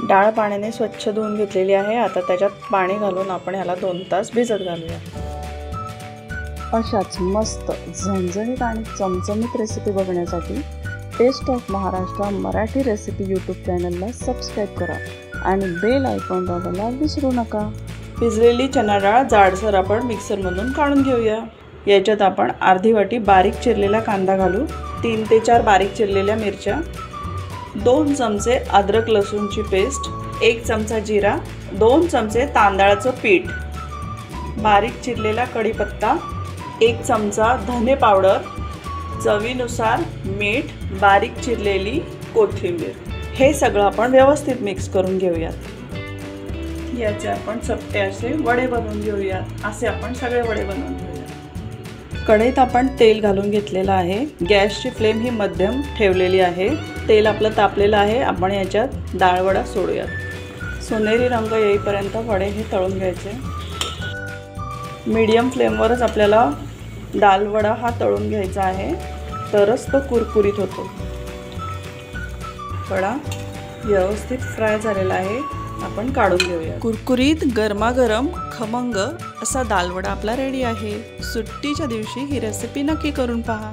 डाळ पाण्याने स्वच्छ धुवून घेतलेली आहे। आता त्याच्यात पाणी घालून आपण याला 2 तास भिजत घालूया। अशाच मस्त झणझणीत आणि चमचमीत रेसिपी बघण्यासाठी taste of Maharashtra Marathi recipe YouTube चॅनलला सबस्क्राईब करा आणि बेल आयकॉन दाबायला विसरू नका। भिजलेली चणा डाळ जाडसर आपण मिक्सरमधून काढून घेऊया। याच्यात आपण अर्धी वाटी बारीक चिरलेला कांदा घालू, 3 ते 4 बारीक चिरलेल्या मिरच्या, 2 चमचे अद्रक लसूणची पेस्ट, 1 चमचा जिरा, 2 चमचे तांदळाचं पीठ, बारीक चिरलेला कढीपत्ता, 1 चमचा धने पावडर, चवीनुसार मीठ, बारीक चिरलेली कोथिंबीर। हे सगळं आपण व्यवस्थित मिक्स करून घेऊयात। याचे आपण चपटे असे वडे बनवून घेऊयात। असे आपण सगळे वडे बनवून घेऊयात। कढईत आपण तेल घालून घेतलेलं आहे। गॅसची फ्लेम ही मध्यम ठेवलेली आहे। तेल आपलं तापलेलं आहे। आपण याच्यात डाळ वडा सोडूयात। सोनेरी रंग येईपर्यंत वडे हे तळून घ्यायचे। मीडियम फ्लेमवरच आपल्याला डाळ वडा हा तळून घ्यायचा आहे, तरच तो कुरकुरीत होतो। वडा व्यवस्थित फ्राय झालेला आहे, आपण काढून घेऊया। कुरकुरीत गरमागरम खमंग असा दाल वडा आपला रेडी आहे। सुट्टीच्या दिवशी ही रेसिपी नक्की करून पहा।